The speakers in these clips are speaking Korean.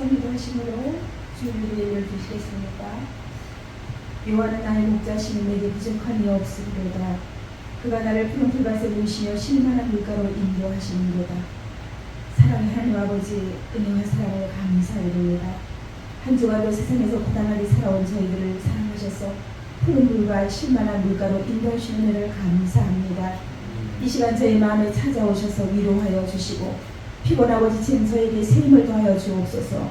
기도하심으로 주님의 예를 주시겠습니다. 여호와는 나의 목자시니 내게 부족함이 없으리로다. 그가 나를 푸른 풀밭에 누이시며 쉴만한 물가로 인도하시는도다. 사랑의 하나님 아버지, 은혜와 사랑을 감사드립니다. 한 주간도 세상에서 고단하게 살아온 저희들을 사랑하셔서 푸른 물과 쉴만한 물가로 인도하시는 은혜를 감사합니다. 이 시간 저희 마음에 찾아오셔서 위로하여 주시고 피곤하고 지친 저에게 새 힘을 더하여 주옵소서.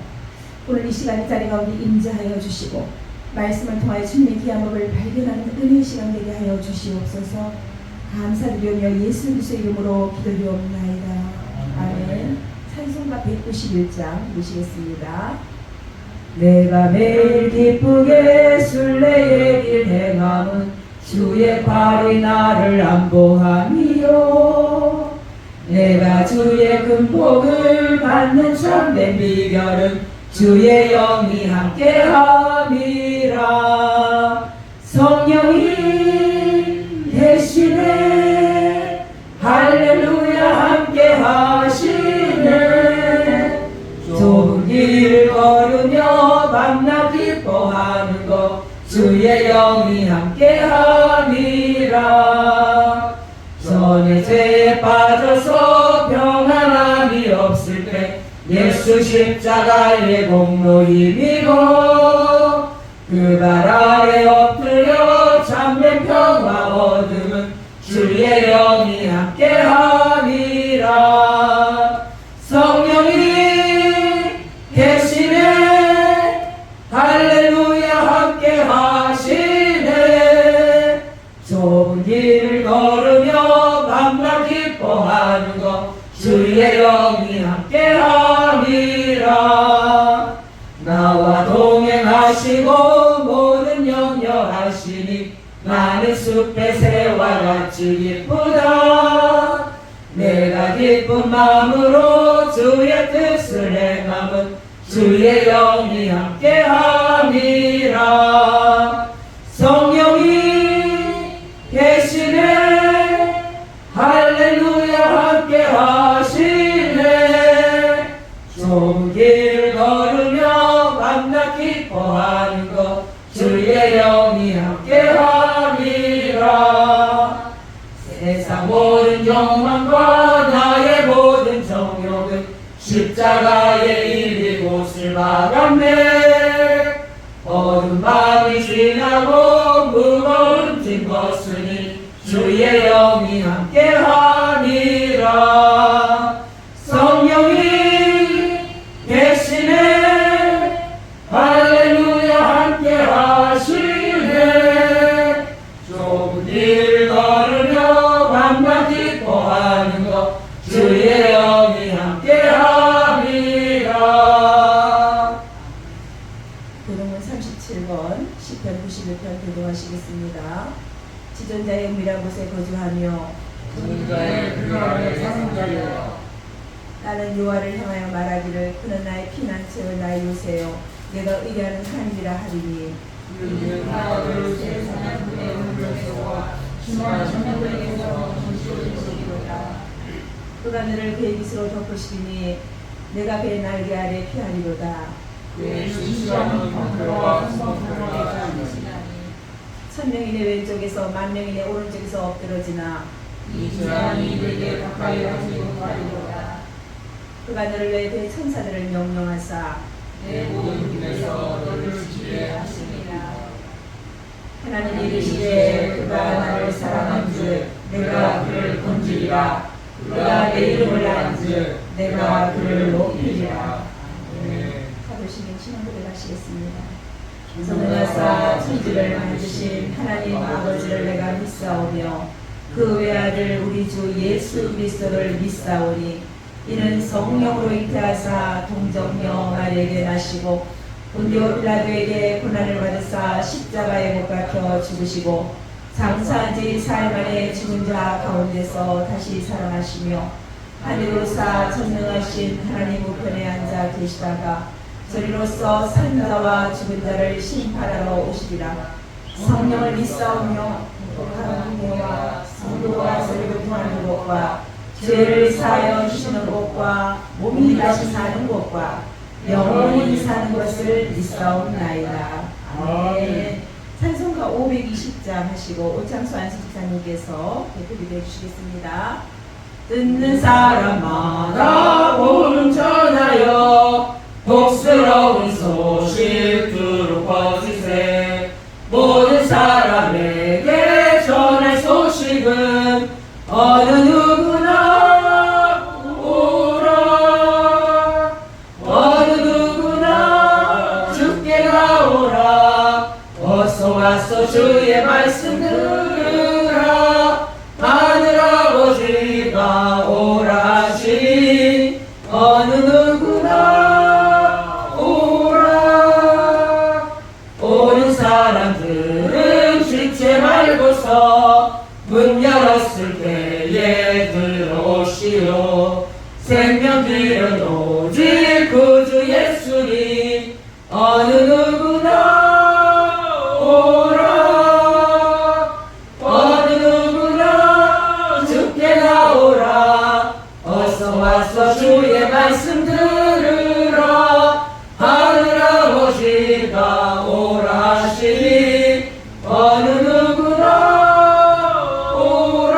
오늘 이 시간 이 자리 가운데 임재하여 주시고 말씀을 통하여 주님의 귀한 법을 발견하는 은혜의 시간 되게 하여 주시옵소서. 감사드리며 예수 그리스도의 이름으로 기도드리옵나이다. 아멘. 찬송가 191장 보시겠습니다. 내가 매일 기쁘게 순례의 길 행함은 주의 팔이 나를 안보함이요. 내가 주의 큰 복을 받는 참된 비결은 주의 영이 함께함이라. 성령이 대신에 할렐루야 함께하시네. 좁은 길을 걸으며 밤낮 기뻐하는 것 주의 영이 함께함이라. 전에 죄에 빠져서 평안함이 없을 때 예수 십자가의 공로 힘이고 그 발 아래 엎드려 참된 평화 얻음은 주의 영이 함께함이라. 성령이 계시네. 할렐루야 함께하시네. 좁은 길을 걸으며 밤낮 기뻐하는 것 주의 영이 함께함이라. 나와 동행하시고 모든 염려하시니 나는 숲의 새와 같이 기쁘다. 내가 기쁜 마음으로 주의 뜻을 행함은 주의 영이 함께함이라. 성령이 계시네. 할렐루야 함께하시네. 좁은 길을 걸으며 밤낮 기뻐하는 것 주의 영이 함께함이라. 세상 모든 욕망과 나의 모든 정욕은 십자가의 일 이곳을 막았네. 어두운 밤이 지나고 무거운 짐 벗으니 주의 영이 함께함이라. 성령이 계시네. 할렐루야 함께하시네. 좁은 길을 걸으며 밤낮 기뻐하는 것 주의 영이 함께함이라. 교동문 37번 시편 91편 교동하시겠습니다. 지존자의 은밀한 곳에 거주하며 지존자의 그 안에 사는 자여, 나는 여호와를 향하여 말하기를 그는 나의 피난처요 나의 요새요 내가 의뢰하는 하나님이라 하리니. 그는 나를 세상의 문의 문에서와 심한 천국에서 건축하시리로다. 그가 너를 그의 빛으로 덮으시리니 내가 그의 날개 아래 피하리로다. 그의 수시하는 방패와 성소가 있으시나니 천명인의 왼쪽에서 만명인의 오른쪽에서 엎드러지나 이 재앙이 내게 가까이 하지 못하리로다. 그가 너를 내 대천사들을 명령하사 내 모든 길에서 너를 지키게 하시니라. 하나님이 이르시되 그가 나를 사랑한즉 내가 그를 건지리라. 그가 내 이름을 안즉 내가 그를 높이리라. 가보시면 신앙 고백하시겠습니다. 전능하사 천지를 만드신 하나님 아버지를 내가 믿사오며 그 외아들 우리 주 예수 그리스도를 믿사오니 이는 성령으로 잉태하사 동정녀 마리에게 나시고 본디오 빌라도에게 고난을 받으사 십자가에 못 박혀 죽으시고 장사한 지 사흘 만에 죽은 자 가운데서 다시 살아나시며 하늘로사 전능하신 하나님 우편에 앉아 계시다가 저리로서 산 자와 죽은 자를 심판하러 오시리라. 성령을 믿사오며 거룩한 은혜와 성도와 설교통하는 것과 죄를 사하여 주시는 것과 몸이 다시 사는 것과 영원히 사는 것을 믿사옵나이다. 아멘. 찬송가 520장 하시고 오창수 안수집사님께서 대표기도 해주시겠습니다. 듣는 사람마다 복음 전하여 복스러운 소식 두루 퍼지세. 모든 사람에게 전할 소식은 어느 누구나 오라. 어느 누구나 주께 나오라. 어서 와서 주의 말씀 들으라. 하늘 아버지가 오라 하시니 어느 누구나 오라. 오는 사람들은 지체 말고서 문 열었을 때에 들어오시오. 생명 길은 오직 구주 예수니 어느 누구나 오라. 어느 누구나 주께 나오라. 어서 와서 주의 말씀 들으라. 하늘 아버지가 오라 하시니 어느 누구나 오라.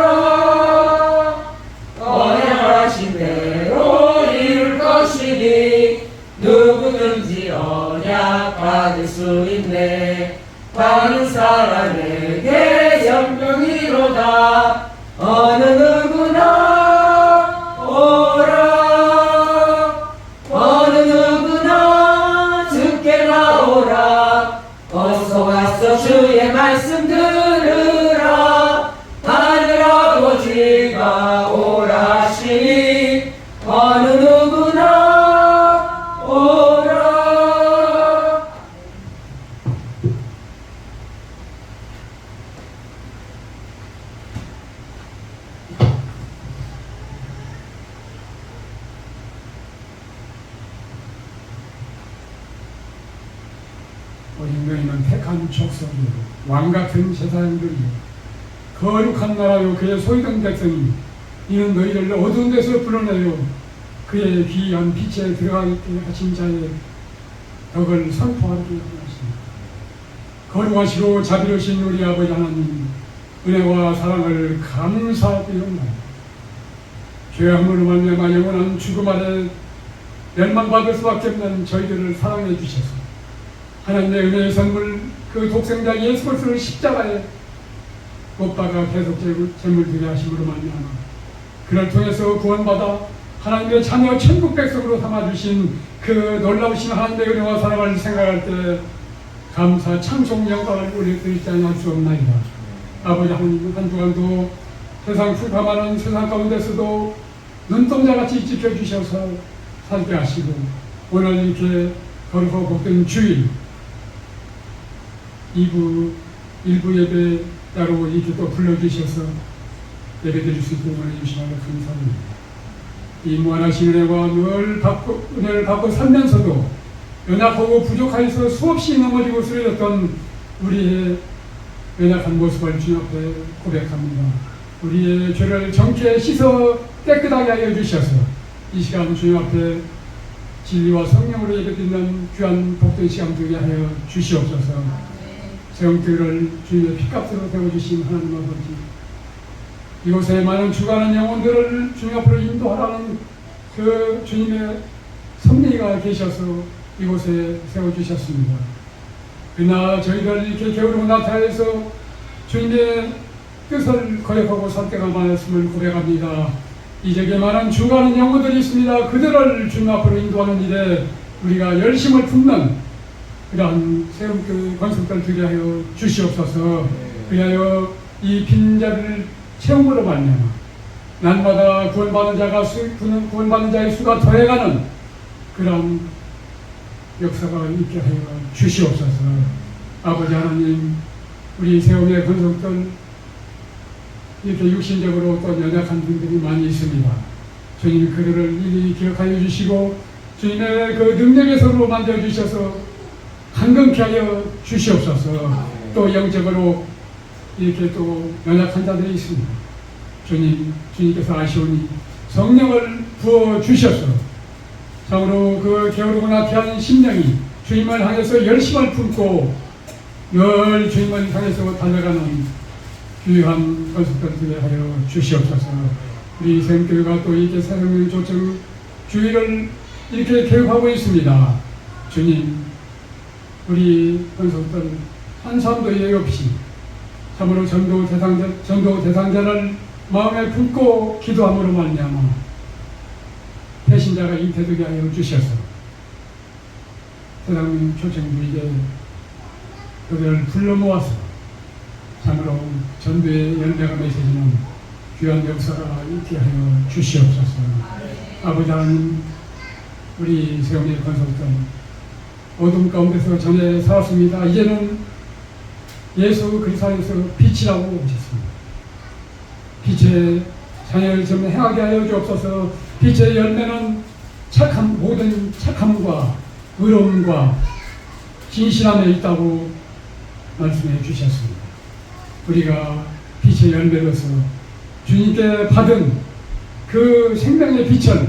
언약하신 대로 이룰 것이니 누구든지 언약 받을 수 있네. 받는 사람에게 영병이로다. 어느 누구나 오라. 어느 누구나 주께 나오라. 어서 와서 주의 말씀 들으라. 하늘 아버지가 오라 하시니 어느 누구나 오라. 오직 너희는 택한 족속이요 왕같은 제사장들이요 거룩한 나라요 그의 소유된 백성이 이는 너희를 어두운 데서 불러내요 그의 귀한 빛에 들어가게 하신 자의 덕을 선포하게 하십니다. 거룩하시고 자비로우신 우리 아버지 하나님 은혜와 사랑을 감사드립니다. 죄함으로 말미암아 영원한 죽음 아래 멸망받을 수밖에 없는 저희들을 사랑해 주셔서 하나님의 은혜의 선물 그 독생자 예수 그리스도를 십자가에 못 박아 계속 제물되게 하심으로 말미암아 그를 통해서 구원받아 하나님의 자녀 천국 백성으로 삼아주신 그 놀라우신 하나님의 은혜와 사랑을 생각할 때 감사 찬송 영광을 우리 드리지 않을 수 없나이다. 아버지 하나님 한 주간도 세상 푸감하는 세상 가운데서도 눈동자같이 지켜주셔서 살게 하시고 오늘 이렇게 거룩하고 복된 주일 1부 예배 따로 이렇게 또 불러주셔서 예배 드릴 수 있도록 해주시면 감사합니다. 이 무한하신 은혜와 은혜를 받고 살면서도 연약하고 부족하여서 수없이 넘어지고 쓰러졌던 우리의 연약한 모습을 주님 앞에 고백합니다. 우리의 죄를 정케 씻어 깨끗하게 하여 주셔서 이 시간 주님 앞에 진리와 성령으로 예배드리는 귀한 복된 시간 되게 하여 주시옵소서. 세움들을 주님의 핏값으로 세워주신 하나님 아버지 이곳에 많은 죽어가는 영혼들을 주님 앞으로 인도하라는 그 주님의 섭리가 계셔서 이곳에 세워주셨습니다. 그러나 저희들 이렇게 게으르고 나타나서 주님의 뜻을 거역하고 선택하 많았음을 고백합니다. 이 지역에 많은 죽어가는 영혼들이 있습니다. 그들을 주님 앞으로 인도하는 일에 우리가 열심을 품는 그러한 세움교회 건축들 되게 하여 주시옵소서. 그리하여 이 빈자리를 채움으로 말미암아 날마다 구원받는 자의 수가 더해가는 그런 역사가 있게 하여 주시옵소서. 아버지 하나님 우리 세움의 건축들 이렇게 육신적으로 또 연약한 분들이 많이 있습니다. 주님 그들을 일일이 기억하여 주시고 주님의 그 능력의 손으로 만져주셔서 강건케 하여 주시옵소서. 또 또 영적으로 이렇게 또 연약한 자들이 있습니다. 주님께서 아시오니 성령을 부어 주셔서 참으로 그 게으르거나 피한 심령이 주님을 향해서 열심을 품고 늘 주님을 향해서 달려가는 귀한 권속들 되게 하여 주시옵소서. 우리 생교회가 또 이렇게 새로운 조정 주의를 이렇게 계획하고 있습니다. 주님, 우리 권속들 한 사람도 예외 없이 참으로 전도 대상자를 마음에 품고 기도함으로 말미암아 배신자가 잉태되게 하여 주셔서 세상 초청부에게 그들을 불러 모아서 참으로 전도의 열매가 맺어지는 귀한 역사가 있게 하여 주시옵소서. 아버지 하나님, 우리 세운의 권속들 어둠 가운데서 전에 살았습니다. 이제는 예수 그리스도 안에서 빛이라고 오셨습니다. 빛의 자녀를 좀 행하게 하여 주옵소서. 빛의 열매는 모든 착함과 의로움과 진실함에 있다고 말씀해 주셨습니다. 우리가 빛의 열매로서 주님께 받은 그 생명의 빛을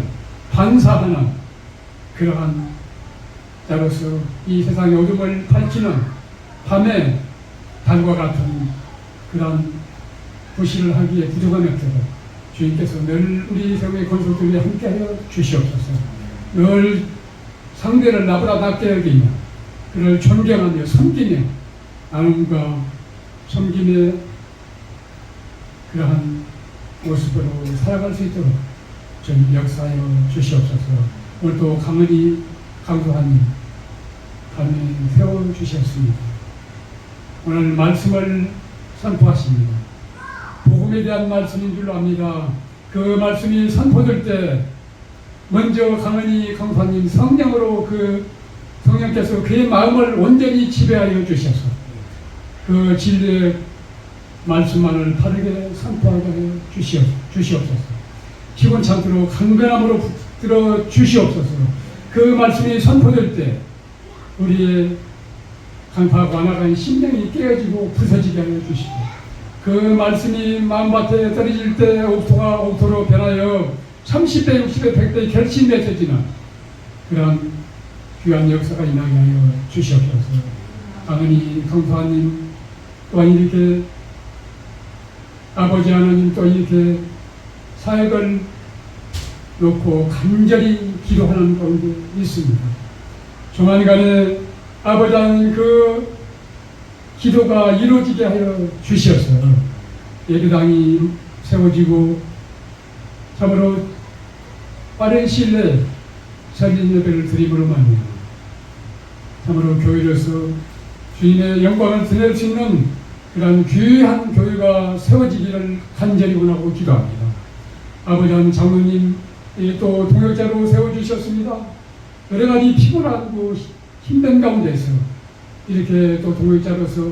반사하는 그러한 자로서 이 세상의 어둠을 밝히는 밤에 달과 같은 그러한 부시를 하기에 부족함이 없도록 주님께서 늘 우리 세상의 권속들이 함께하여 주시옵소서. 늘 상대를 나보다 낫게 여기며 그를 존경하며 섬기며 나눔과 섬김의 그러한 모습으로 살아갈 수 있도록 좀 역사하여 주시옵소서. 오늘도 강은희 강소하님 밤에 세워주셨습니다. 오늘 말씀을 선포하십니다. 복음에 대한 말씀인 줄로 압니다. 그 말씀이 선포될 때 먼저 강은희 강소하님 성령으로 성령께서 그의 마음을 온전히 지배하여 주셔서 그 진리의 말씀만을 바르게 선포하게 하여 주시옵소서. 기본찮도록 강건함으로 붙들어 주시옵소서. 그 말씀이 선포될 때 우리의 강파하고 완악한 심령이 깨어지고 부서지게 하여 주시고 그 말씀이 마음밭에 떨어질 때 옥토가 옥토로 변하여 30배, 60배, 100배 결심 맺어지는 그런 귀한 역사가 일어나게 하여 주시옵소서. 강은희 강사님 또한 이렇게 아버지 하나님 또 이렇게 사역을 놓고 간절히 기도하는 가운데 있습니다. 조만간에 아버지 하나님 그 기도가 이루어지게 하여 주셔서 예배당이 세워지고 참으로 빠른 시일 내에 설립 예배를 드림으로 말미암아 참으로 교회로서 주님의 영광을 드릴 수 있는 그런 귀한 교회가 세워지기를 간절히 원하고 기도합니다. 아버지 하나님 장로님 또 동역자로 세워주셨습니다. 여러 가지 피곤하고 힘든 가운데서 이렇게 또 동역자로서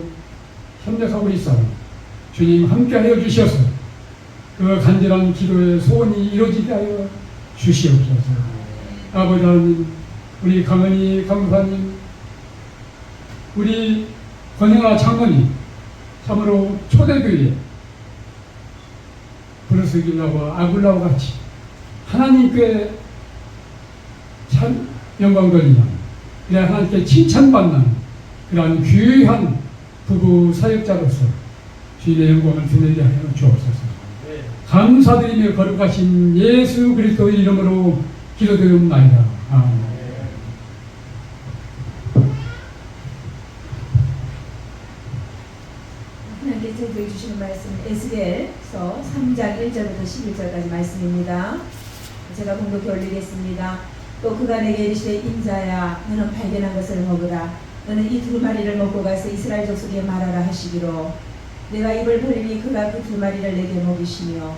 협력하고 있어 주님 함께하여 주셔서 그 간절한 기도의 소원이 이루어지게 하여 주시옵소서. 아버지 하나님 우리 강은희 강사님 우리 권영아 장로님 참으로 초대교회 브루스길라와 아굴라와 같이 하나님께 참 영광 돌리는 그래 하나님께 칭찬받는 그러한 귀한 부부 사역자로서 주님의 영광을 드리게 하여 주옵소서. 감사드리며 거룩하신 예수 그리스도의 이름으로 기도드립니다. 아멘. 하나님께서 주시는 말씀 에스겔서 3장 1절부터 11절까지 말씀입니다. 제가 공독해 올리겠습니다. 또 그가 내게 이르시되 인자야 너는 발견한 것을 먹으라. 너는 이 두 마리를 먹고 가서 이스라엘 족속에 말하라 하시기로 내가 입을 벌리니 그가 그 두 마리를 내게 먹이시며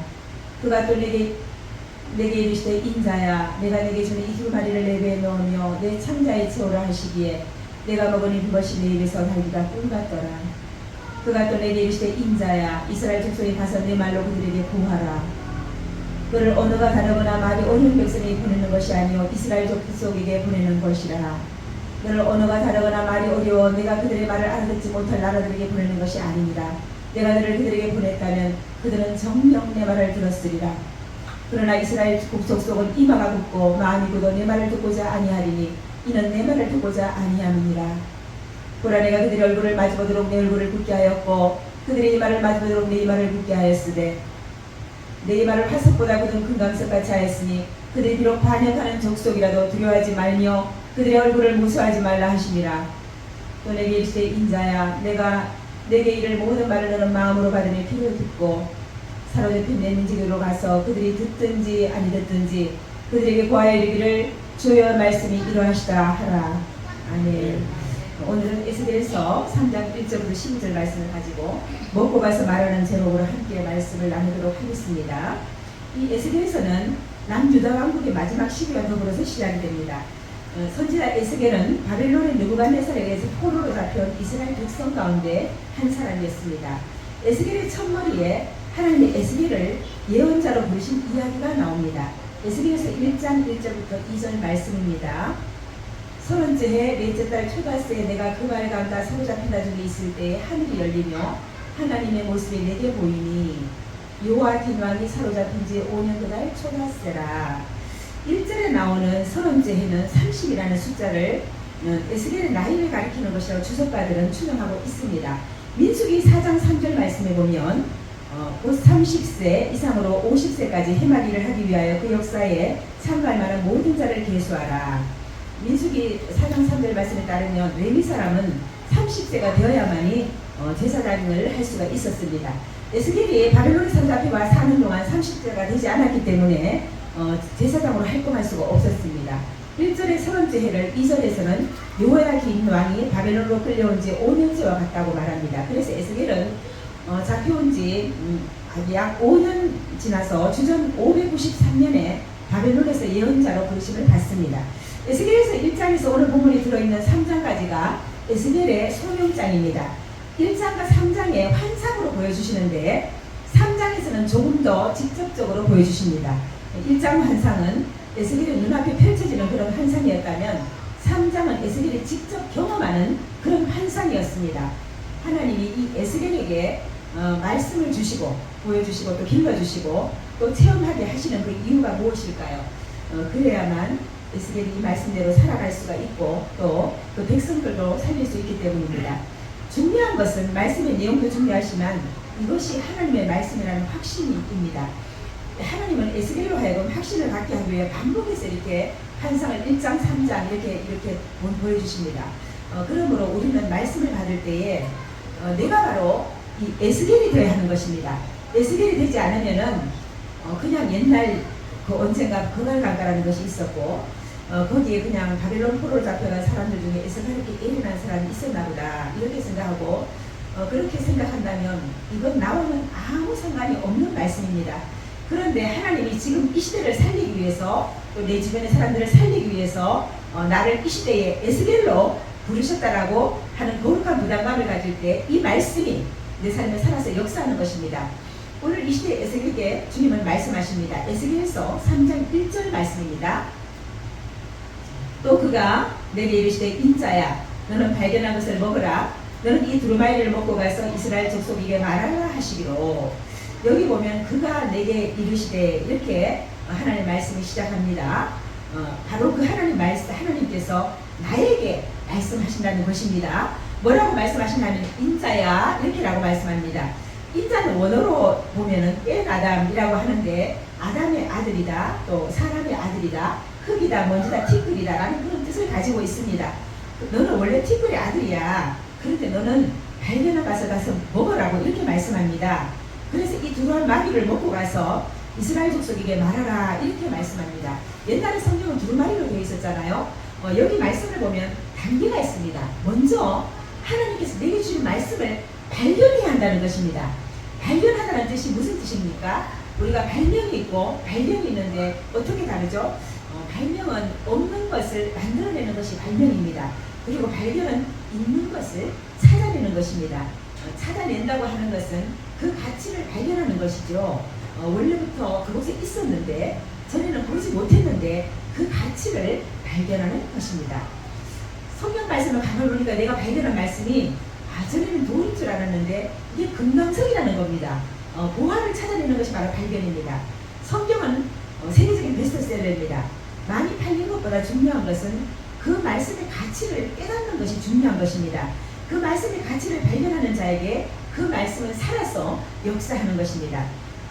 그가 또 내게 이르시되 인자야 내가 내게 주는 이 두 마리를 내 배에 넣으며 내 창자에 채우라 하시기에 내가 먹으니 그것이 내 입에서 달기가 꿈 같더라. 그가 또 내게 이르시되 인자야 이스라엘 족속에 가서 내 말로 그들에게 고하라. 그를 언어가 다르거나 말이 어려운 백성에게 보내는 것이 아니요 이스라엘 족속에게 보내는 것이라. 너를 언어가 다르거나 말이 어려워 내가 그들의 말을 알아듣지 못할 나라들에게 보내는 것이 아닙니다. 내가 너를 그들에게 보냈다면 그들은 정녕 내 말을 들었으리라. 그러나 이스라엘 족속은 이마가 굽고 마음이 굳어 내 말을 듣고자 아니하리니 이는 내 말을 듣고자 아니함이니라. 보라 내가 그들의 얼굴을 마주보도록 내 얼굴을 굳게 하였고 그들의 이마를 마주보도록 내 이마를 굳게 하였으되 내 이마를 화석보다 굳은 금강석같이 하였으니 그들이 비록 반역하는 족속이라도 두려워하지 말며 그들의 얼굴을 무수하지 말라 하시니라. 또 내게 이르시되 인자야 내가 내게 이를 모든 말을 너는 마음으로 받으며 귀로 듣고 사로잡힌 내 민족으로 가서 그들이 듣든지 아니 듣든지 그들에게 고하여 이르기를 주의 말씀이 이러하시다 하라. 아멘. 오늘은 에스겔서 3장 1절부터 12절 말씀을 가지고 먹고 가서 말하는 제목으로 함께 말씀을 나누도록 하겠습니다. 이 에스겔서는 남유다 왕국의 마지막 시기와 더불어서 시작이 됩니다. 선지자 에스겔은 바벨론의 느부갓네살에 의해서 포로로 잡혀온 이스라엘 백성 가운데 한 사람이었습니다. 에스겔의 첫머리에 하나님의 에스겔을 예언자로 부르신 이야기가 나옵니다. 에스겔서 1장 1절부터 2절 말씀입니다. 30째 해 넷째 달 초다새에 내가 그 말 가운데 사로잡힌 나중에 있을 때에 하늘이 열리며 하나님의 모습이 내게 보이니 요아긴 왕이 사로잡힌 지 5년 그달 초다새라. 1절에 나오는 30째 해는 30이라는 숫자를 에스겔의 나이를 가리키는 것이라고 주석가들은 추정하고 있습니다. 민수기 4장 3절 말씀에 보면 곧 30세 이상으로 50세까지 해마리를 하기 위하여 그 역사에 참가할 만한 모든 자를 계수하라. 민수기 4장 3절 말씀에 따르면 레위 사람은 30세가 되어야만이 제사장을 할 수가 있었습니다. 에스겔이 바벨론에 사로잡혀와 사는 동안 30세가 되지 않았기 때문에 제사장으로 활동할 수가 없었습니다. 1절의 30째 해를 2절에서는 요야긴 왕이 바벨론으로 끌려온 지 5년째와 같다고 말합니다. 그래서 에스겔은 잡혀온 지 약 5년 지나서 주전 593년에 바벨론에서 예언자로 부르심을 받습니다. 에스겔에서 1장에서 오늘 본문이 들어있는 3장까지가 에스겔의 소명장입니다. 1장과 3장의 환상으로 보여주시는데 3장에서는 조금 더 직접적으로 보여주십니다. 1장 환상은 에스겔의 눈앞에 펼쳐지는 그런 환상이었다면 3장은 에스겔이 직접 경험하는 그런 환상이었습니다. 하나님이 이 에스겔에게 말씀을 주시고 보여주시고 또 길러주시고 또 체험하게 하시는 그 이유가 무엇일까요? 그래야만 에스겔이 이 말씀대로 살아갈 수가 있고 또 그 백성들도 살릴 수 있기 때문입니다. 중요한 것은 말씀의 내용도 중요하지만 이것이 하나님의 말씀이라는 확신입니다. 하나님은 에스겔로 하여금 확신을 갖게 하기 위해 반복해서 이렇게 환상을 1장, 3장 이렇게 보여주십니다. 그러므로 우리는 말씀을 받을 때에 내가 바로 이 에스겔이 되어야 하는 것입니다. 에스겔이 되지 않으면은 그냥 옛날 그 언젠가 그날간가라는 것이 있었고 거기에 그냥 바벨론 포로로 잡혀간 사람들 중에 에스겔에게 예리한 사람이 있었나 보다 이렇게 생각하고 그렇게 생각한다면 이건 나와는 아무 상관이 없는 말씀입니다. 그런데 하나님이 지금 이 시대를 살리기 위해서 또 내 주변의 사람들을 살리기 위해서 나를 이 시대에 에스겔로 부르셨다라고 하는 거룩한 부담감을 가질 때 이 말씀이 내 삶에 살아서 역사하는 것입니다. 오늘 이 시대에 에스겔에게 주님은 말씀하십니다. 에스겔서 3장 1절 말씀입니다. 또 그가 내게 이르시되 인자야 너는 발견한 것을 먹으라. 너는 이 두루마리를 먹고 가서 이스라엘 족속에게 말하라 하시기로. 여기 보면 그가 내게 이르시되 이렇게 하나님의 말씀이 시작합니다. 바로 그 하나님께서 나에게 말씀하신다는 것입니다. 뭐라고 말씀하시냐면 인자야 이렇게라고 말씀합니다. 인자는 원어로 보면은 엔아담이라고 하는데 아담의 아들이다 또 사람의 아들이다 흙이다 먼지다 티끌이다 라는 그런 뜻을 가지고 있습니다. 너는 원래 티끌의 아들이야. 그런데 너는 발견해 가서 먹으라고 이렇게 말씀합니다. 그래서 이 두루마리를 먹고 가서 이스라엘 족속에게 말하라 이렇게 말씀합니다. 옛날에 성경은 두루마리로 되어 있었잖아요. 여기 말씀을 보면 단계가 있습니다. 먼저 하나님께서 내게 주신 말씀을 발견해야 한다는 것입니다. 발견하다는 뜻이 무슨 뜻입니까? 우리가 발명이 있고 발명이 있는데 어떻게 다르죠? 발명은 없는 것을 만들어내는 것이 발명입니다. 그리고 발견은 있는 것을 찾아내는 것입니다. 찾아낸다고 하는 것은 그 가치를 발견하는 것이죠. 원래부터 그곳에 있었는데 전에는 보지 못했는데 그 가치를 발견하는 것입니다. 성경 말씀을 가만히 보니까 내가 발견한 말씀이 전에는 돌인 줄 알았는데 이게 금강석이라는 겁니다. 보화를 찾아내는 것이 바로 발견입니다. 성경은 세계적인 베스트셀러입니다. 많이 팔린 것보다 중요한 것은 그 말씀의 가치를 깨닫는 것이 중요한 것입니다. 그 말씀의 가치를 발견하는 자에게 그 말씀은 살아서 역사하는 것입니다.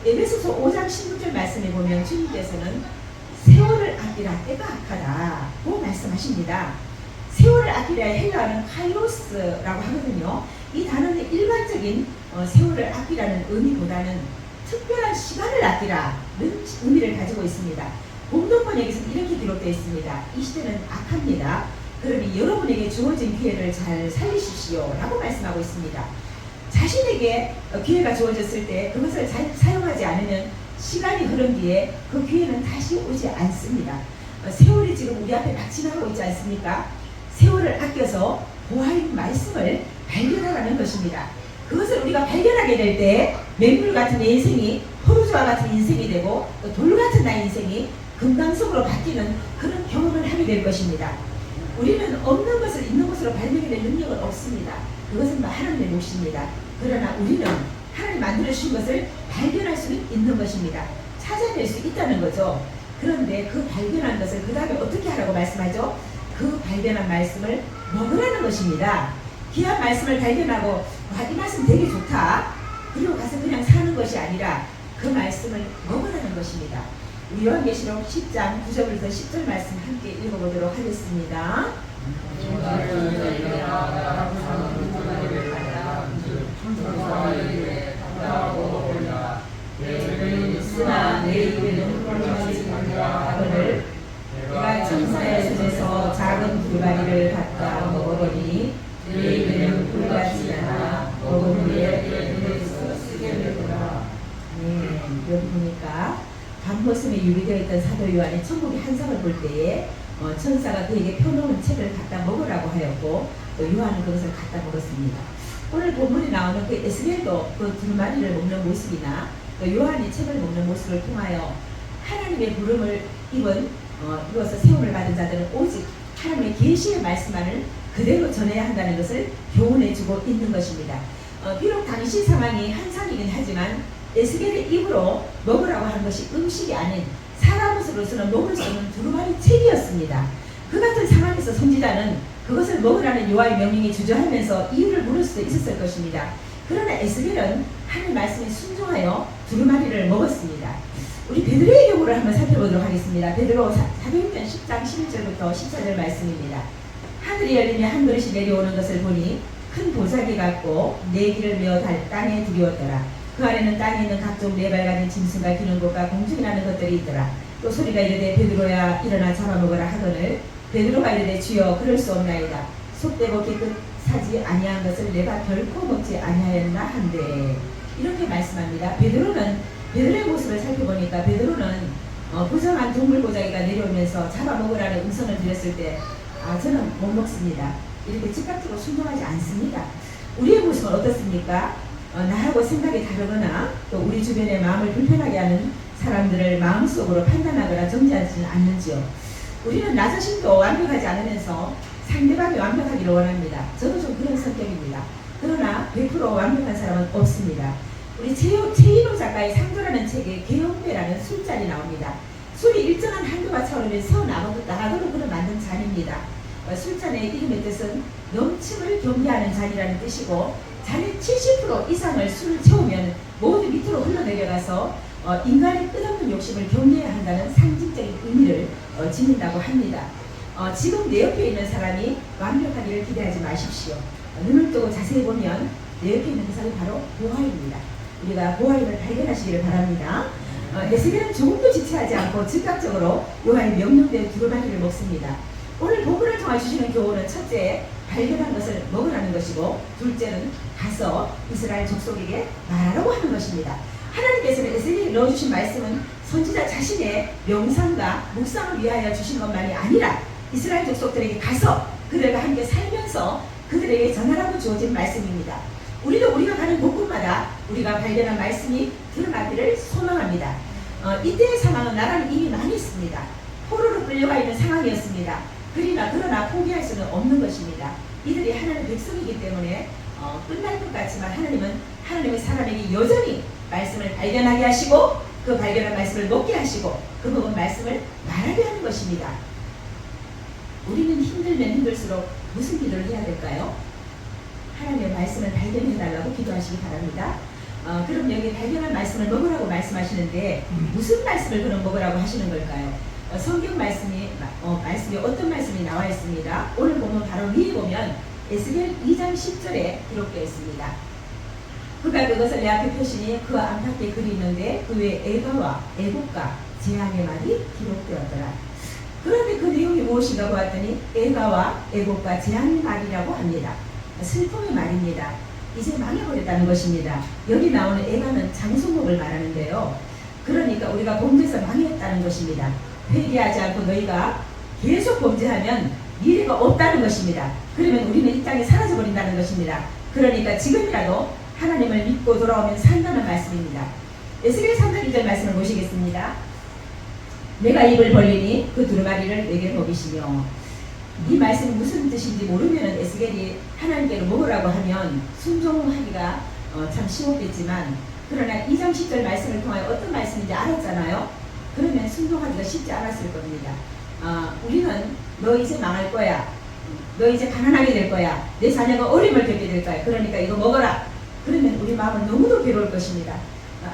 에베소서 5장 16절 말씀에 보면 주님께서는 세월을 아끼라 때가 악하다고 말씀하십니다. 세월을 아끼라의 헬라어는 카이로스라고 하거든요. 이 단어는 일반적인 세월을 아끼라는 의미보다는 특별한 시간을 아끼라는 의미를 가지고 있습니다. 공동번역에서는 이렇게 기록되어 있습니다. 이 시대는 악합니다. 그러니 여러분에게 주어진 기회를 잘 살리십시오 라고 말씀하고 있습니다. 자신에게 기회가 주어졌을 때 그것을 잘 사용하지 않으면 시간이 흐른 뒤에 그 기회는 다시 오지 않습니다. 세월이 지금 우리 앞에 막 지나가고 있지 않습니까? 세월을 아껴서 보아인 말씀을 발견하라는 것입니다. 그것을 우리가 발견하게 될 때 맹물 같은 내 인생이 포르주와 같은 인생이 되고 또 돌 같은 나의 인생이 금강석으로 바뀌는 그런 경험을 하게 될 것입니다. 우리는 없는 것을 있는 것으로 발견해낼 능력은 없습니다. 그것은 하나님의 몫입니다. 그러나 우리는 하나님 만들어주신 것을 발견할 수는 있는 것입니다. 찾아낼 수 있다는 거죠. 그런데 그 발견한 것을 그 다음에 어떻게 하라고 말씀하죠? 그 발견한 말씀을 먹으라는 것입니다. 귀한 말씀을 발견하고 이 말씀 되게 좋다. 그리고 가서 그냥 사는 것이 아니라 그 말씀을 먹으라는 것입니다. 우리 요한계시록 10장 9절부터 10절 말씀 함께 읽어보도록 하겠습니다. 있으나 내 입에는 꿀맛이 하거늘 내가 천사의 손에서 작은 불가리를 갖다 먹으니 내 입에는 꿀같이 않아 먹은 후에 내 눈에서 쓰게 되더라. 여기 보니까 밤모습에 유리되어 있던 사도 요한이 천국의 한상을 볼 때에 천사가 그에게 펴놓은 책을 갖다 먹으라고 하였고 또 요한은 그것을 갖다 먹었습니다. 오늘 본문에 나오는 그 에스겔도 그 두루마리를 먹는 모습이나 또 요한이 책을 먹는 모습을 통하여 하나님의 부름을 이어서 세움을 받은 자들은 오직 하나님의 계시의 말씀만을 그대로 전해야 한다는 것을 교훈해주고 있는 것입니다. 비록 당시 상황이 한상이긴 하지만 에스겔의 입으로 먹으라고 한 것이 음식이 아닌 사람으로서는 먹을 수 없는 두루마리 책이었습니다. 그 같은 상황에서 선지자는 그것을 먹으라는 여호와의 명령에 주저하면서 이유를 물을 수도 있었을 것입니다. 그러나 에스겔은 하나님의 말씀에 순종하여 두루마리를 먹었습니다. 우리 베드로의 경우를 한번 살펴보도록 하겠습니다. 베드로 사도행전 10장 11절부터 14절 말씀입니다. 하늘이 열리며 한 그릇이 내려오는 것을 보니 큰 보자기 같고 내기를 메어 땅에 두려웠더라. 그 안에는 땅에 있는 각종 네발 가진 짐승과 기는 것과 공중이 나는 것들이 있더라. 또 소리가 이르되 베드로야 일어나 잡아먹으라 하거늘 베드로가 이르되 주여 그럴 수 없나이다. 속되고 깨끗하지 아니한 것을 내가 결코 먹지 아니하였나 한데 이렇게 말씀합니다. 베드로의 모습을 살펴보니까 베드로는 부정한 동물 보자기가 내려오면서 잡아먹으라는 음성을 들었을 때 저는 못 먹습니다. 이렇게 즉각적으로 순종하지 않습니다. 우리의 모습은 어떻습니까? 나하고 생각이 다르거나 또 우리 주변에 마음을 불편하게 하는 사람들을 마음속으로 판단하거나 정죄하지는 않는지요. 우리는 나 자신도 완벽하지 않으면서 상대방이 완벽하기를 원합니다. 저도 좀 그런 성격입니다. 그러나 100% 완벽한 사람은 없습니다. 우리 최인호 작가의 상도라는 책에 개헌배라는 술잔이 나옵니다. 술이 일정한 한도가 차오르면 나가도록 그런 만든 잔입니다. 술잔의 이름의 뜻은 넘침을 경계하는 잔이라는 뜻이고 잔의 70% 이상을 술을 채우면 모두 밑으로 흘러내려가서 인간의 끝없는 욕심을 경계해야 한다는 상징적인 의미를 지닌다고 합니다. 지금 내 옆에 있는 사람이 완벽하기를 기대하지 마십시오. 눈을 뜨고 자세히 보면 내 옆에 있는 그 사람이 바로 보아입니다. 우리가 보아임을 발견하시기를 바랍니다. 에스겔은 조금도 지체하지 않고 즉각적으로 요한의 명령대로 두루마리를 먹습니다. 오늘 본문을 통해 주시는 교훈은 첫째, 발견한 것을 먹으라는 것이고 둘째는 가서 이스라엘 족속에게 말하라고 하는 것입니다. 하나님께서는 에스겔에 넣어주신 말씀은 선지자 자신의 명상과 묵상을 위하여 주신 것만이 아니라 이스라엘 족속들에게 가서 그들과 함께 살면서 그들에게 전하라고 주어진 말씀입니다. 우리도 우리가 가는 곳곳마다 우리가 발견한 말씀이 드러나기를 소망합니다. 이때의 상황은 나라는 이미 많이 있습니다. 포로로 끌려가 있는 상황이었습니다. 그러나 포기할 수는 없는 것입니다. 이들이 하나님의 백성이기 때문에 끝날 것 같지만 하나님의 사람에게 여전히 말씀을 발견하게 하시고 그 발견한 말씀을 먹게 하시고 그 먹은 말씀을 말하게 하는 것입니다. 우리는 힘들면 힘들수록 무슨 기도를 해야 될까요? 하나님의 말씀을 발견해 달라고 기도하시기 바랍니다. 그럼 여기 발견한 말씀을 먹으라고 말씀하시는데 무슨 말씀을 그럼 먹으라고 하시는 걸까요? 성경 말씀이 어떤 말씀이 나와 있습니다. 오늘 보면 바로 위에 보면 에스겔 2장 10절에 기록되어 있습니다. 그가 그것을 내 앞에 펴시니 그 안팎에 글이 있는데 그 위에 애가와 애곡과 재앙의 말이 기록되었더라. 그런데 그 내용이 무엇인가 보았더니 애가와 애곡과 재앙의 말이라고 합니다. 슬픔의 말입니다. 이제 망해버렸다는 것입니다. 여기 나오는 애가는 장수목을 말하는데요. 그러니까 우리가 범죄에서 망했다는 것입니다. 회개하지 않고 너희가 계속 범죄하면 미래가 없다는 것입니다. 그러면 우리는 이 땅에 사라져버린다는 것입니다. 그러니까 지금이라도 하나님을 믿고 돌아오면 산다는 말씀입니다. 에스겔 3장 1절 말씀을 보시겠습니다. 내가 입을 벌리니 그 두루마리를 내게 먹이시며. 이 말씀이 무슨 뜻인지 모르면 에스겔이 하나님께로 먹으라고 하면 순종하기가 참 쉬웠겠지만 그러나 2장 10절 말씀을 통하여 어떤 말씀인지 알았잖아요. 그러면 순종하기가 쉽지 않았을 겁니다. 우리는 너 이제 망할 거야. 너 이제 가난하게 될 거야. 내 자녀가 어려움을 겪게 될 거야. 그러니까 이거 먹어라. 그러면 우리 마음은 너무도 괴로울 것입니다.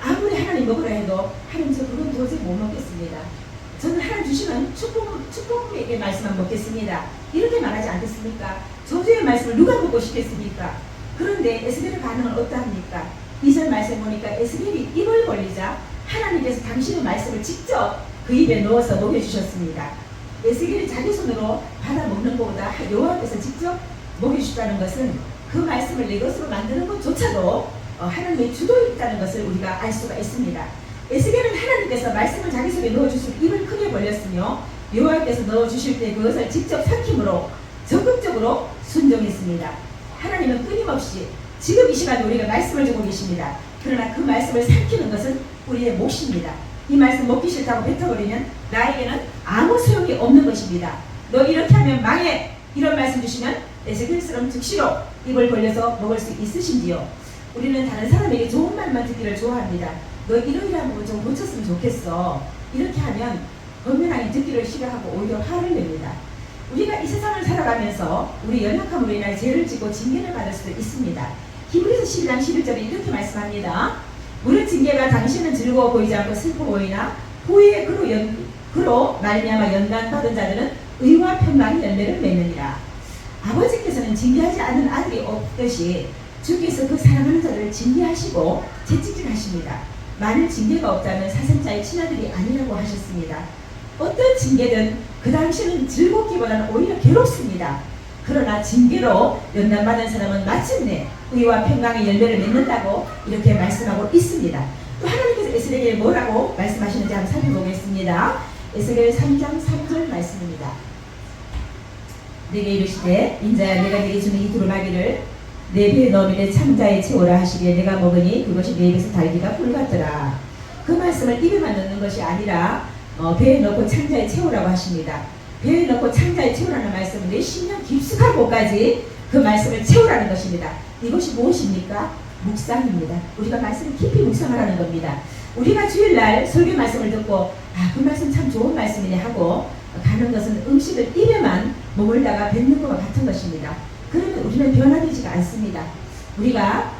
아무리 하나님 먹으라 해도 하나님 저 그건 도저히 못 먹겠습니다. 저는 하나님 주시는 축복의 말씀만 먹겠습니다. 이렇게 말하지 않겠습니까? 저주의 말씀을 누가 먹고 싶겠습니까? 그런데 에스겔의 반응은 어떠합니까? 2절 말씀 보니까 에스겔이 입을 벌리자 하나님께서 당신의 말씀을 직접 그 입에 넣어서 먹여주셨습니다. 에스겔이 자기 손으로 받아 먹는 것보다 여호와께서 직접 먹여주셨다는 것은 그 말씀을 내 것으로 만드는 것조차도 하나님의 주도에 있다는 것을 우리가 알 수가 있습니다. 에스겔은 하나님께서 말씀을 자기 속에 넣어주실 입을 크게 벌렸으며 여호와께서 넣어주실 때 그것을 직접 삼킴으로 적극적으로 순종했습니다. 하나님은 끊임없이 지금 이 시간에 우리가 말씀을 주고 계십니다. 그러나 그 말씀을 삼키는 것은 우리의 몫입니다. 이 말씀 먹기 싫다고 뱉어버리면 나에게는 아무 소용이 없는 것입니다. 너 이렇게 하면 망해! 이런 말씀 주시면 에스겔처럼 즉시로 입을 벌려서 먹을 수 있으신지요? 우리는 다른 사람에게 좋은 말만 듣기를 좋아합니다. 너 이러이러한 부분 좀 고쳤으면 좋겠어. 이렇게 하면 엄연하게 듣기를 싫어하고 오히려 화를 냅니다. 우리가 이 세상을 살아가면서 우리 연약함으로 인하여 죄를 짓고 징계를 받을 수도 있습니다. 히브리서 12장 11절에 이렇게 말씀합니다. 무릇 징계가 당신은 즐거워 보이지 않고 슬퍼 보이나 후에 그로 말미암아 연단받은 자들은 의와 평강의 열매를 맺느니라. 아버지께서는 징계하지 않는 아들이 없듯이 주께서 그 사랑하는 자들을 징계하시고 채찍질하십니다. 만일 징계가 없다면 사생자의 친아들이 아니라고 하셨습니다. 어떤 징계든 그 당시는 즐겁기보다는 오히려 괴롭습니다. 그러나 징계로 연단받은 사람은 마침내 의와 평강의 열매를 맺는다고 이렇게 말씀하고 있습니다. 또 하나님께서 에스겔에게 뭐라고 말씀하시는지 한번 살펴보겠습니다. 에스겔 3장 3절 말씀입니다. 내게 이르시되 인자야 내가 네게 주는 이 두루마기를 내 배에 넣으면 창자에 채우라 하시기에 내가 먹으니 그것이 내 입에서 달기가 불같더라. 그 말씀을 입에만 넣는 것이 아니라 배에 넣고 창자에 채우라고 하십니다. 배에 넣고 창자에 채우라는 말씀은 내 심령 깊숙한 곳까지 그 말씀을 채우라는 것입니다. 이것이 무엇입니까? 묵상입니다. 우리가 말씀을 깊이 묵상을 하는 겁니다. 우리가 주일날 설교 말씀을 듣고 그 말씀 참 좋은 말씀이네 하고 가는 것은 음식을 입에만 머물다가 뱉는 것과 같은 것입니다. 그러면 우리는 변화되지가 않습니다. 우리가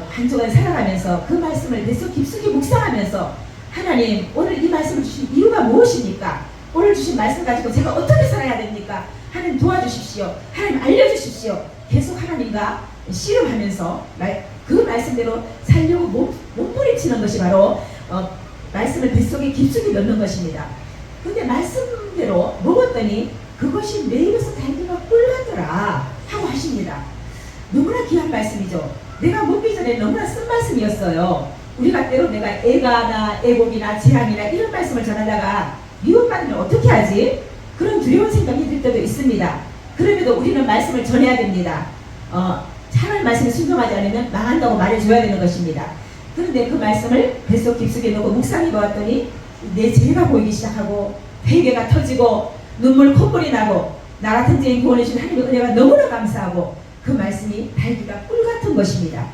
한 주간 살아가면서 그 말씀을 계속 깊숙이 묵상하면서 하나님 오늘 이 말씀을 주신 이유가 무엇입니까? 오늘 주신 말씀 가지고 제가 어떻게 살아야 됩니까? 하나님 도와주십시오. 하나님 알려주십시오. 계속 하나님과 씨름하면서 그 말씀대로 살려고 몸부림치는 것이 바로 말씀을 뱃속에 깊숙이 넣는 것입니다. 근데 말씀대로 먹었더니 그것이 내 입에서 달기가 꿀같더라 하고 하십니다. 너무나 귀한 말씀이죠. 내가 먹기 전에 너무나 쓴 말씀이었어요. 우리가 때로 내가 애가나 애곡이나 재앙이나 이런 말씀을 전하다가 미움받으면 어떻게 하지? 그런 두려운 생각이 들 때도 있습니다. 그럼에도 우리는 말씀을 전해야 됩니다. 하나님 말씀에 순종하지 않으면 망한다고 말해줘야 되는 것입니다. 그런데 그 말씀을 뱃속 깊숙이 넣고 묵상해 보았더니 내 죄가 보이기 시작하고 회개가 터지고 눈물 콧물이 나고 나 같은 죄인 구원해 주신 하나님의 은혜가 너무나 감사하고 그 말씀이 달기가 꿀 같은 것입니다.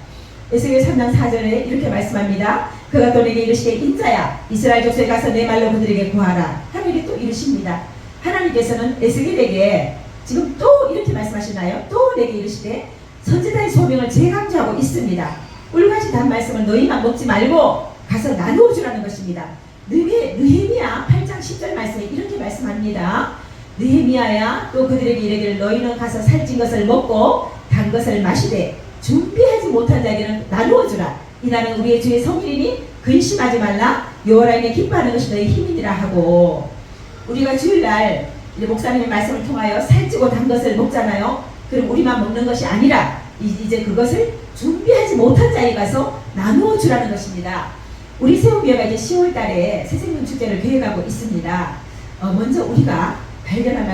에스겔 3장 4절에 이렇게 말씀합니다. 그가 또 내게 이르시되 인자야 이스라엘 족속에 가서 내 말로 그들에게 구하라. 하나님께 또 이르십니다. 하나님께서는 에스겔에게 지금 또 이렇게 말씀하시나요? 또 내게 이르시되 선지자의 소명을 재강조하고 있습니다. 꿀같이 단 말씀을 너희만 먹지 말고 가서 나누어 주라는 것입니다. 느헤미야 8장 10절 말씀에 이렇게 말씀합니다. 느헤미야야 또 그들에게 이르기를 너희는 가서 살찐 것을 먹고 단 것을 마시되 준비하지 못한 자에게는 나누어 주라. 이날은 우리의 주의 성일이니 근심하지 말라. 여호와라 인에 기뻐하는 것이 너희 힘이니라 하고, 우리가 주일날 목사님의 말씀을 통하여 살찌고 단 것을 먹잖아요. 그럼 우리만 먹는 것이 아니라 이제 그것을 준비하지 못한 자에 가서 나누어 주라는 것입니다. 우리 세우교회가 이제 10월 달에 새생명 축제를 계획하고 있습니다. 먼저 우리가 발견한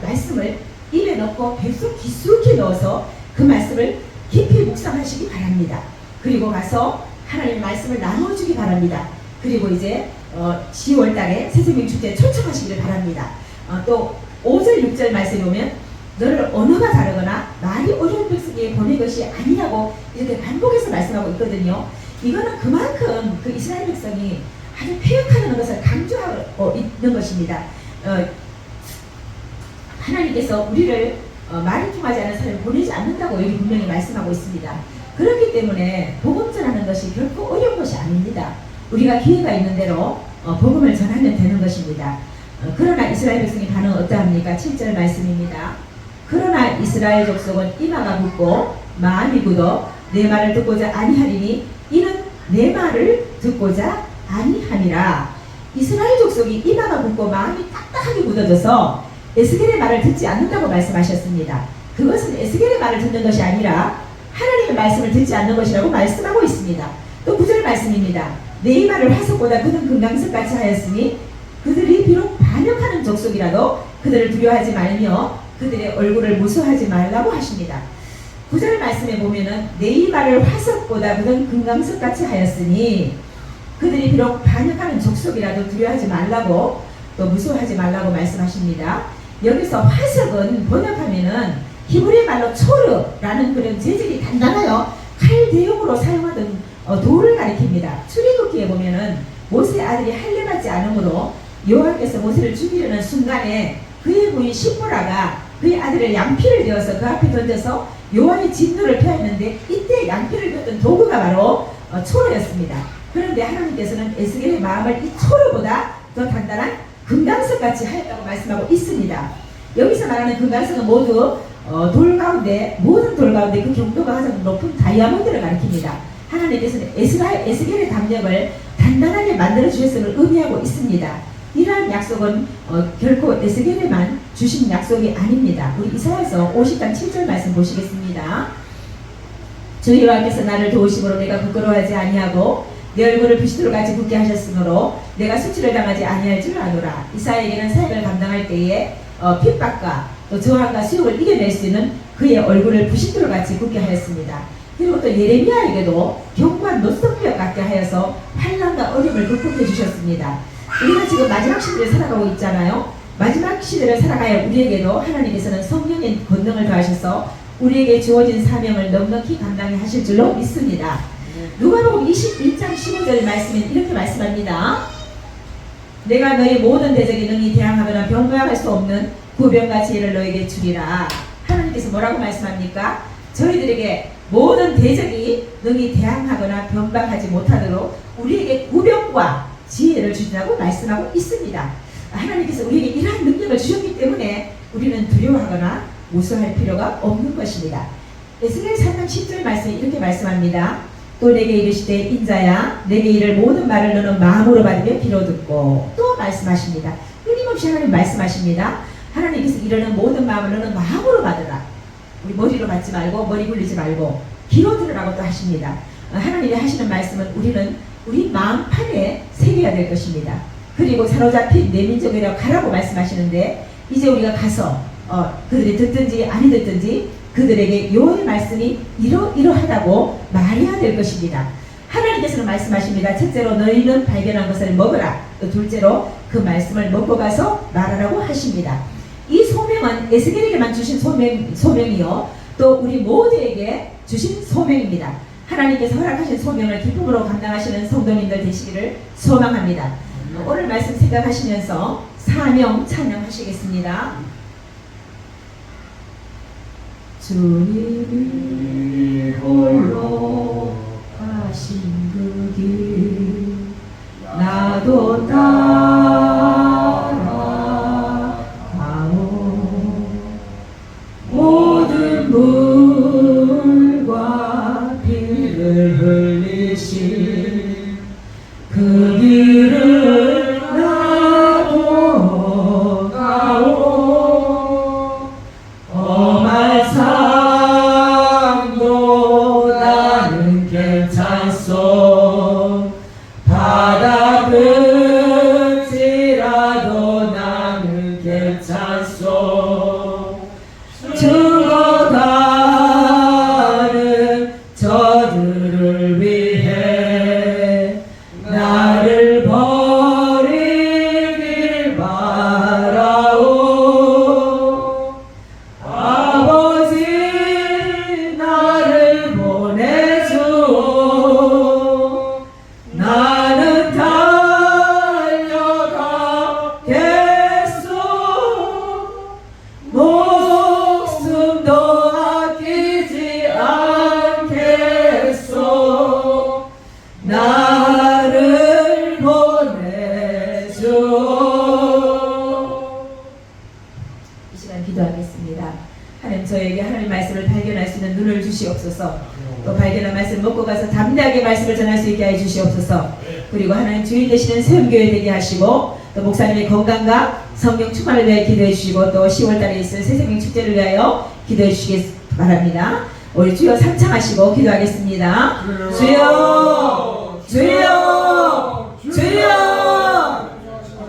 말씀을 입에 넣고 뱃속 깊숙이 넣어서 그 말씀을 깊이 묵상하시기 바랍니다. 그리고 가서 하나님의 말씀을 나눠주기 바랍니다. 그리고 이제 10월 달에 새생명 축제에 초청하시기를 바랍니다. 또 5절 6절 말씀에 보면 너를 언어가 다르거나 말이 어려운 백성에게 보낸 것이 아니라고 이렇게 반복해서 말씀하고 있거든요. 이거는 그만큼 그 이스라엘 백성이 아주 폐역하는 것을 강조하고 있는 것입니다. 하나님께서 우리를 말이 통하지 않은 사람을 보내지 않는다고 여기 분명히 말씀하고 있습니다. 그렇기 때문에 복음 전하는 것이 결코 어려운 것이 아닙니다. 우리가 기회가 있는 대로 복음을 전하면 되는 것입니다. 그러나 이스라엘 백성의 반응은 어떠합니까? 7절 말씀입니다. 그러나 이스라엘 족속은 이마가 붓고 마음이 굳어 내 말을 듣고자 아니하리니 이는 내 말을 듣고자 아니하니라. 이스라엘 족속이 이마가 붓고 마음이 딱딱하게 굳어져서 에스겔의 말을 듣지 않는다고 말씀하셨습니다. 그것은 에스겔의 말을 듣는 것이 아니라 하나님의 말씀을 듣지 않는 것이라고 말씀하고 있습니다. 또 9절 말씀입니다. 내 말을 화석보다 그는 금강석같이 하였으니 그들이 비록 반역하는 족속이라도 그들을 두려워하지 말며 그들의 얼굴을 무서워하지 말라고 하십니다. 9절 말씀에 보면은 내 말을 화석보다 그는 금강석같이 하였으니 그들이 비록 반역하는 족속이라도 두려워하지 말라고 또 무서워하지 말라고 말씀하십니다. 여기서 화석은 번역하면은 히브리 말로 초르라는 그런 재질이 단단하여 칼 대용으로 사용하던 돌을 가리킵니다. 출애굽기에 보면은 모세의 아들이 할례받지 않으므로 여호와께서 모세를 죽이려는 순간에 그의 부인 시므라가 그의 아들을 양피를 되어서 그 앞에 던져서 여호와의 진노를 표했는데 이때 양피를 되었던 도구가 바로 초르였습니다. 그런데 하나님께서는 에스겔의 마음을 이 초르보다 더 단단한 금강석같이 하였다고 말씀하고 있습니다. 여기서 말하는 금강석은 모두 돌 가운데, 모든 돌 가운데 그 경도가 가장 높은 다이아몬드를 가리킵니다. 하나님께서는 에스겔의 담력을 단단하게 만들어 주셨음을 의미하고 있습니다. 이러한 약속은 결코 에스겔에만 주신 약속이 아닙니다. 우리 이사야서 50장 7절 말씀 보시겠습니다. 주 여호와께서 나를 도우심으로 내가 부끄러워하지 아니하고 내 얼굴을 부시도록 같이 굳게 하셨으므로 내가 수치를 당하지 아니할 줄 아노라. 이사야에게는 사역을 감당할 때에 핍박과 또 저항과 수욕을 이겨낼 수 있는 그의 얼굴을 부시도록 같이 굳게 하였습니다. 그리고 또 예레미야에게도 견고한 노성벽 같게 하여서 환난과 어려움을 극복해 주셨습니다. 우리가 지금 마지막 시대를 살아가고 있잖아요. 마지막 시대를 살아가야 우리에게도 하나님께서는 성령의 권능을 더하셔서 우리에게 주어진 사명을 넉넉히 감당해 하실 줄로 믿습니다. 누가복음 21장 15절 말씀은 이렇게 말씀합니다. 내가 너희 모든 대적에 능히 대항하거나 병거할 수 없는 구병과 지혜를 너에게 주리라. 하나님께서 뭐라고 말씀합니까? 저희들에게 모든 대적이 능히 대항하거나 병박하지 못하도록 우리에게 구병과 지혜를 주시라고 말씀하고 있습니다. 하나님께서 우리에게 이러한 능력을 주셨기 때문에 우리는 두려워하거나 무서워할 필요가 없는 것입니다. 에스겔 3장 10절 말씀이 이렇게 말씀합니다. 또 내게 이르시되 인자야 내게 이를 모든 말을 너는 마음으로 받으며 귀로 듣고, 또 말씀하십니다. 끊임없이 하나님 말씀하십니다. 하나님께서 이르는 모든 마음을 너는 마음으로 받으라. 우리 머리로 받지 말고 머리 굴리지 말고 귀로 들으라고 또 하십니다. 하나님이 하시는 말씀은 우리는 우리 마음판에 새겨야 될 것입니다. 그리고 사로잡힌 내 민족이라 가라고 말씀하시는데 이제 우리가 가서 그들이 듣든지 아니 듣든지 그들에게 여호와의 말씀이 이러하다고 말해야 될 것입니다. 하나님께서는 말씀하십니다. 첫째로 너희는 발견한 것을 먹으라. 또 둘째로 그 말씀을 먹고 가서 말하라고 하십니다. 이 소명은 에스겔에게만 주신 소명이요 또 우리 모두에게 주신 소명입니다. 하나님께서 허락하신 소명을 기쁨으로 감당하시는 성도님들 되시기를 소망합니다. 오늘 말씀 생각하시면서 사명 찬양하시겠습니다. 주님이 홀로 가신 그 길 나도 따라가오. 모든 물과 피를 흘리신 그 길을 나도 가오. 험한 삶도 나는 괜찮소. 바다 끝이라도 나는 괜찮소. 죽어가는 저들을 위해 나를 버리길 바라오. 아버지 나를 보내주오. 나는 달려가겠소. 목숨도 아끼지 않겠소. 나를 보내주오. 이 시간 기도하겠습니다. 하나님 저에게 하나님 말씀을 발견할 수 있는 눈을 주시옵소서. 또 발견한 말씀 먹고 가서 담대하게 말씀을 전할 수 있게 해 주시옵소서. 그리고 하나님 주인 되시는 세움교회 되게 하시고 또 목사님의 건강과 성령 충만을 위해 기도해 주시고 또 10월달에 있을 새생명 축제를 위하여 기도해 주시기 바랍니다. 우리 주여 삼창하시고 기도하겠습니다. 주여 주여 주여.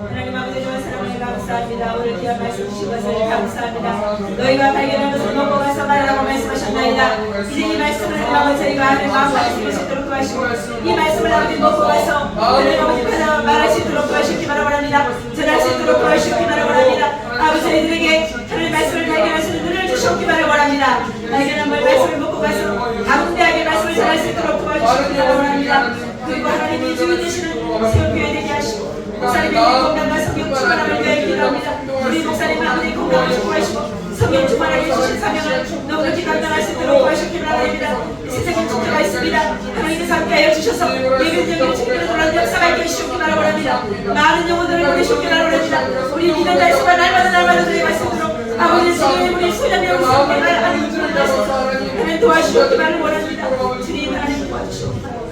하나님 아버지 주와 사랑을 감사합니다. 오늘 귀한 말씀 주신 것을 감사합니다. 너희가 발견한 것을 먹고 가서 말하라고 말씀하셨나이다. 이제 이 말씀을 하나님 저희가 하는 마음과 말씀을 수 있도록 도와주시고 이 말씀을 아버지 먹고 가서 하나님 아버지 말할 수 있도록 도와주시기 바랍니다. 전할 수 있도록 도와주시기 바랍니다. 아버지 저희들에게 하나님 말씀을 발견할 수 있는 눈을 주시기 바랍니다. 발견한 말씀을 먹고 가서 담대하게 말씀을 전할 수 있도록 도와주시기 바랍니다. 그리고 하나님이 주인 되시는 세움교회 되게 하시고 목사님의 건강과 성령 충만함을 위해 기도합니다. 우리 목사님 아버지 건강을 축복하시고 성령 충만하게 주신 사명을 넉넉히 감당할 수 있도록 도와주시기 바랍니다. 세상에 축제가 있습니다. 하나님께서 함께하여 주셔서 예배드리는 축제를 돌아는 역사가 있게 해주시기 바랍니다. 많은 영혼들을 보내주시기 바랍니다. 우리 믿는 날수가 날마다 저희가 있도록 아버지 지금 우리 소년의 성령을 하나님 주님께서 하나님 도와주시기만을 원합니다. 주님 하나님 도와주시기 바랍니다.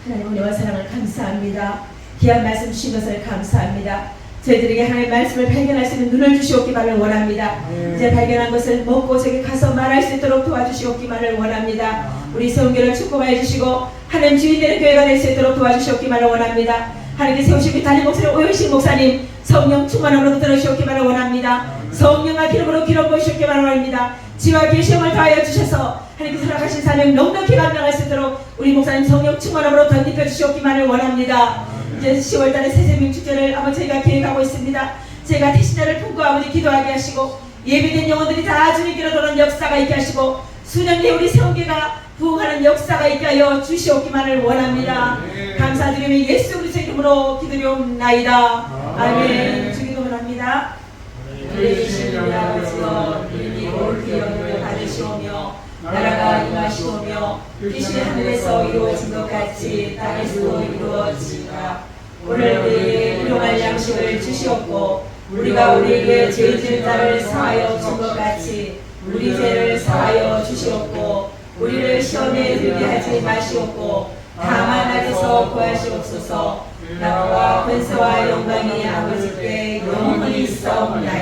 하나님 은혜와 사랑을 감사합니다. 귀한 말씀 주신 것을 감사합니다. 저희들에게 하나님의 말씀을 발견할 수 있는 눈을 주시옵기만을 원합니다. 이제 발견한 것을 먹고 저기 가서 말할 수 있도록 도와주시옵기만을 원합니다. 우리 세움교회를 축복하여 주시고 하나님 주인 되는 교회가 될 수 있도록 도와주시옵기만을 원합니다. 하나님께 세우시기 단임 목사님 오영식 목사님 성령 충만함으로 들어주시옵기만을 원합니다. 성령과 기름으로 기름 부으시옵기만을 원합니다. 지와 계시형을 다하여 주셔서 하나님께서 허락하신 사명 넉넉히 감당할 수 있도록 우리 목사님 성령 충만함으로 덧입혀 주시옵기만을 원합니다. 이제 10월달에 새생명 축제를 아버지 저희가 계획하고 있습니다. 제가 대신자를 품고 아버지 기도하게 하시고 예비된 영혼들이 다 주님께로 도는 역사가 있게 하시고 수년 뒤에 우리 세움교회가 부흥하는 역사가 있게 하여 주시옵기만을 원합니다. 감사드리며 예수 그리스도 이름으로 기도리옵나이다. 아멘. 주기도를 합니다. 주의 아버지여 이름이 옳게 여김을 받으시오며 나라가 임하시오며 뜻이 하늘에서 이루어진 것 같이 땅에서도 이루어지리라. 오늘 우리에게 일용할 양식을 주시옵고 우리가 우리에게 죄 지은 자를 사하여 준 것 같이 우리 죄를 사하여 주시옵고 우리를 시험에 들게 하지 마시옵고 다만 악에서 구하시옵소서. 나와 권세와 영광이 아버지께 영원히 있사옵나이다.